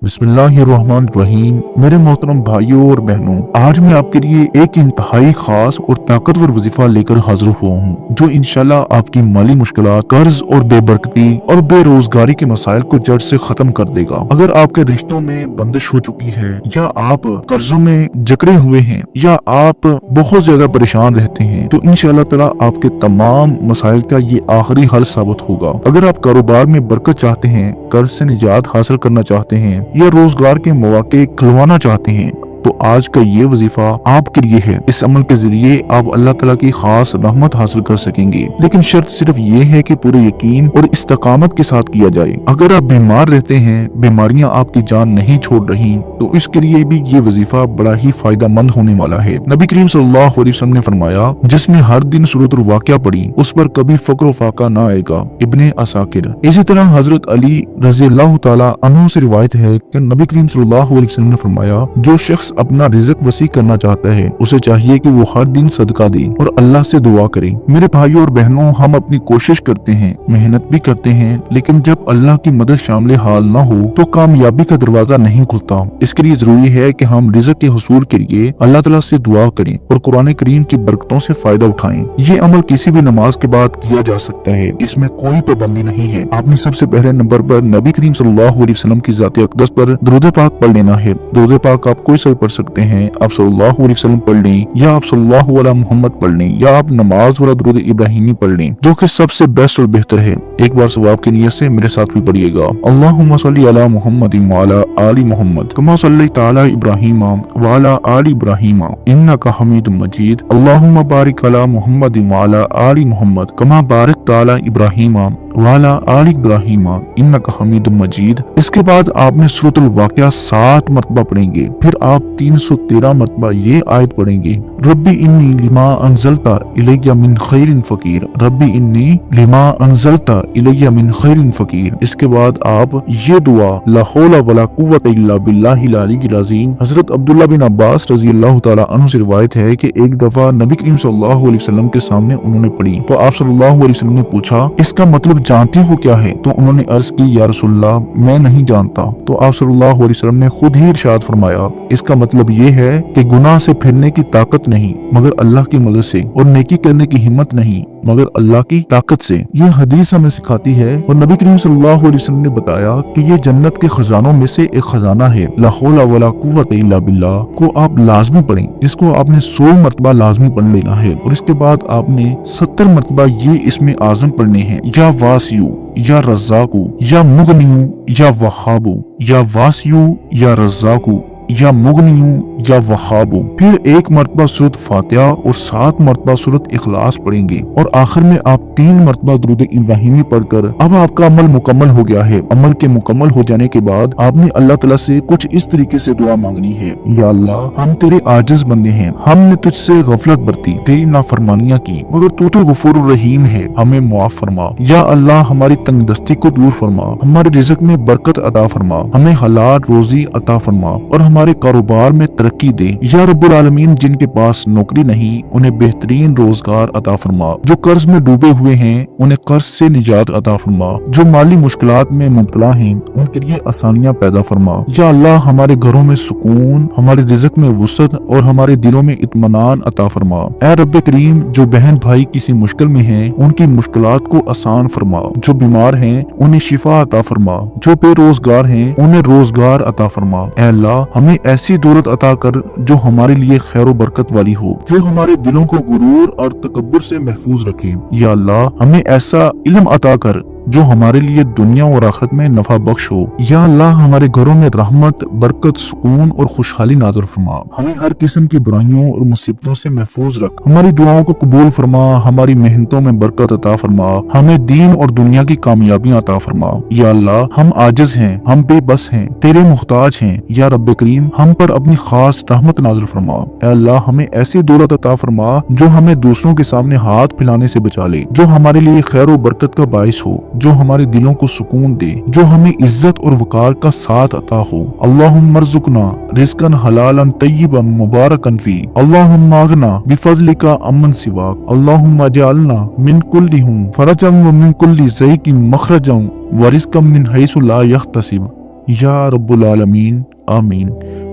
बिस्मिल्लाहिर्रहमानिर्रहीम। मेरे मोहतरम भाइयों और बहनों, आज मैं आपके लिए एक इंतहाई खास और ताकतवर वजीफा लेकर हाजिर हुआ हूँ, जो इंशाल्लाह आपकी माली मुश्किलात, कर्ज और बेबरकती और बेरोजगारी के मसाइल को जड़ से खत्म कर देगा। अगर आपके रिश्तों में बंदिश हो चुकी है, या आप कर्जों में जकड़े हुए हैं, या आप बहुत ज्यादा परेशान रहते हैं, तो इंशाल्लाह ताला आपके तमाम मसाइल का ये आखिरी हल साबित होगा। अगर आप कारोबार में बरकत चाहते हैं, कर्ज से निजात हासिल करना चाहते हैं, या रोजगार के मौके खुलवाना चाहते हैं, तो आज का ये वजीफा आपके लिए है। इस अमल के जरिए आप अल्लाह ताला की खास रहमत हासिल कर सकेंगे, लेकिन शर्त सिर्फ ये है कि पूरे यकीन और इस्तकामत के साथ किया जाए। अगर आप बीमार रहते हैं, बीमारियां आपकी जान नहीं छोड़ रही, तो इसके लिए भी ये वजीफा बड़ा ही फायदा मंद होने वाला है। नबी करीम सल्लल्लाहु अलैहि वसल्लम ने फरमाया, जिसने हर दिन सूरतुल वाक़िया पढ़ी, उस पर कभी फक्र फाका ना आएगा। इब्ने असाकिर। इसी तरह हजरत अली रज़ियल्लाहु ताला अन्हु से रिवायत है कि नबी करीम सल्लल्लाहु अलैहि वसल्लम ने फरमाया, जो शख्स अपना रिज़्क वसी करना चाहता है, उसे चाहिए कि वो हर दिन सदका दे और अल्लाह से दुआ करे। मेरे भाइयों और बहनों, हम अपनी कोशिश करते हैं, मेहनत भी करते हैं, लेकिन जब अल्लाह की मदद शामिल हाल ना हो तो कामयाबी का दरवाजा नहीं खुलता। इसके लिए जरूरी है कि हम रिज़्क के हुसूल के लिए अल्लाह ताला से दुआ करें और कुरान करीम की बरकतों से फायदा उठाएं। ये अमल किसी भी नमाज के बाद किया जा सकता है, इसमें कोई पाबंदी नहीं है। आपने सबसे पहले नंबर पर नबी करीम सल्लल्लाहु अलैहि वसल्लम की ज़ात अक़दस पर दुरूद पाक पढ़ लेना है। दुरूद पाक आप कोई सा पढ़ सकते हैं, आप सल्लल्लाहु अलैहि वसल्लम पढ़ लें, या आप सल्लल्लाहु अला मुहम्मद पढ़ लें, या आप नमाज वाला दुरूद इब्राहिमी पढ़ लें, जो कि सबसे बेस्ट और बेहतर है। एक बार सवाब की नियत से मेरे साथ भी पढ़िएगा। अल्लाहुम्मा सल्ली अला मुहम्मदिन व अला आलि मुहम्मद कमा सल्लैता अला इब्राहीम व अला आलि इब्राहीम इन्नका हमीदुम मजीद। अल्लाहुम्मा बारिक अला मुहम्मदिन व अला आलि मुहम्मद कमा बारकता अला इब्राहीम वाला आलि इब्राहीम इन्नका हमीदुम मजीद। इसके बाद आपने सूरतुल वाक़िया 7 मरतबा पढ़ेंगे। फिर आप 313 मरतबा ये आयत पढ़ेंगे, रब्बी इन्नी लिमा अनज़लता इलैया मिन खैरिन फ़कीर, रब्बी इन्नी लिमा अनज़लता इलैया मिन खैरिन फ़कीर। इसके बाद आप ये दुआ, ला हौला वला कुव्वता इल्ला बिल्लाहिल अलिय्यिल अज़ीम। हज़रत अब्दुल्लाह बिन अब्बास रज़ियल्लाहु ताला अन्हु से रिवायत है कि एक दफा नबी करीम सल्लल्लाहु अलैहि वसल्लम के सामने उन्होंने पढ़ी, तो आप सल्लल्लाहु अलैहि वसल्लम ने पूछा, इसका मतलब जानती हो क्या है? तो उन्होंने अर्ज की, या रसूलल्लाह, मैं नहीं जानता। तो आप सल्लल्लाहु अलैहि वसल्लम ने खुद ही इरशाद फरमाया, इसका मतलब ये है कि गुनाह से फिरने की ताकत नहीं मगर अल्लाह की मदद से, और नेकी करने की हिम्मत नहीं मगर अल्लाह की ताकत से। ये हदीस हमें सिखाती है, और नबी करीम सल्लल्लाहु अलैहि वसल्लम ने बताया कि ये जन्नत के खजानों में से एक खजाना है। ला हौला वला कुव्वता इल्ला बिल्लाह को आप लाजमी पढ़ें। इसको आपने 100 मरतबा लाजमी पढ़ लेना है, और इसके बाद आपने 70 मरतबा ये इसमें आजम पढ़ने हैं, या वासियु, या रज़्ज़ाकु, या मुग़नियु, या वहाबु, या वासियु, या रज़्ज़ाकु, या मुग़नियु, या वहाबु। फिर 1 मरतबा सूरत फातिहा और 7 मरतबा सूरत इखलास पढ़ेंगे, और आखिर में आप 3 मरतबा दुरूद इब्राहिमी पढ़कर अब आपका अमल मुकम्मल हो गया है। अमल के मुकम्मल हो जाने के बाद आपने अल्लाह ताला से कुछ इस तरीके से दुआ मांगनी है, या अल्लाह, हम तेरे आजिज बंदे हैं, हमने तुझसे गफलत बरती, तेरी नाफरमानियां की, मगर तू तो गफूरुर रहीम है, हमें मुआफ फरमा। या अल्लाह, हमारी तंगदस्ती को दूर फरमा, हमारे रिज़्क में बरकत अता फरमा, हमें हलाल रोजी अता फरमा, और हमारे कारोबार में तरक्की दे। या रब्बुल आलमीन, जिनके पास नौकरी नहीं, उन्हें बेहतरीन रोजगार अता फरमा। जो कर्ज में डूबे हुए हैं, उन्हें कर्ज से निजात अता फरमा। जो माली मुश्किलात में मुब्तला हैं, उनके लिए आसानियां पैदा फरमा। या अल्लाह, हमारे घरों में सुकून, हमारे रिज़्क में वुसअत और हमारे दिलों में इत्मीनान अता फरमा। ऐ रब्बे करीम, जो बहन भाई किसी मुश्किल में हैं, उनकी मुश्किलात को आसान फरमा। जो बीमार हैं, उन्हें शिफा अता फरमा। जो बेरोजगार हैं, उन्हें रोजगार अता फरमा। ऐ अल्लाह, हमें ऐसी दौलत अता कर जो हमारे लिए खैर व बरकत वाली हो, जो हमारे दिलों को गुरूर और तकब्बुर से महफूज रखे। या अल्लाह, हमें ऐसा इल्म अता कर जो हमारे लिए दुनिया और आखिरत में नफा बख्श हो। या अल्लाह, हमारे घरों में रहमत, बरकत, सुकून और खुशहाली नाज़िल फरमा। हमें हर किस्म की बुराइयों और मुसीबतों से महफूज रख। हमारी दुआओं को कबूल फरमा, हमारी मेहनतों में बरकत अता फरमा, हमें दीन और दुनिया की कामयाबियां अता फरमा। या अल्लाह, हम आजिज हैं, हम बेबस हैं, तेरे मुहताज हैं। या रब्बे करीम, हम पर अपनी खास रहमत नाज़िल फरमा। ऐ अल्लाह, हमें ऐसी दौलत अता फरमा जो हमें दूसरों के सामने हाथ फैलाने से बचा ले, जो हमारे लिए खैर व बरकत का बाइस हो, जो हमारे दिलों को सुकून दे, जो हमें इज्जत और वकार का साथ अता हो। अल्लाहुम्मा अर्ज़ुक़ना रिज़्क़न हलालन तय्यिबन मुबारकन फ़ी, अल्लाहुम्मा अग़ना बिफ़ज़लिका अम्मन सिवाक, अल्लाहुम्मा जअलना मिन कुल्लिहुम फ़रजन व मिन कुल्लि ज़यक़िन मख़रजन व रिज़्क़न मिन हैसु ला यहतसिब। या रब्बुल आलमीन आमीन।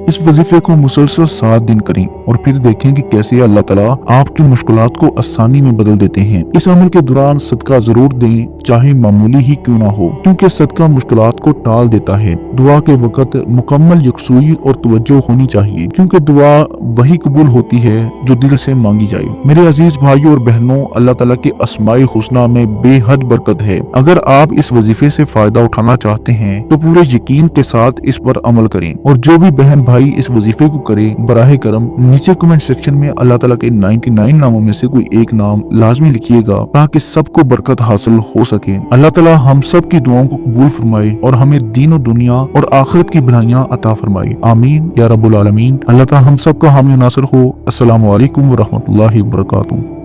इस वजीफे को मुसलसल 7 दिन करें और फिर देखें कि कैसे अल्लाह ताला आपकी मुश्किलात को आसानी में बदल देते हैं। इस अमल के दौरान सदका जरूर दें, चाहे मामूली ही क्यों ना हो, क्योंकि सदका मुश्किलात को टाल देता है। दुआ के वक्त मुकम्मल यकसुई और तवज्जो होनी चाहिए, क्योंकि दुआ वही कबूल होती है जो दिल से मांगी जाए। मेरे अजीज भाइयों और बहनों, अल्लाह ताला के अस्माए हुस्ना में बेहद बरकत है। अगर आप इस वजीफे से फायदा उठाना चाहते हैं तो पूरे यकीन के साथ इस पर अमल करें, और जो भी बहन भाई इस वजीफे को करे, बराहे करम नीचे कमेंट सेक्शन में अल्लाह ताला के 99 नामों में से कोई एक नाम लाजमी लिखिएगा, ताकि सबको बरकत हासिल हो सके। अल्लाह ताला हम सब की दुआओं को कबूल फरमाए और हमें दीन और दुनिया और आखिरत की भलाइयां अता फरमाए। आमीन या रब्बुल आलमीन। अल्लाह ताला हम सब का हामी नासिर हो। अस्सलामु अलैकुम व रहमतुल्लाहि व बरकातुहू।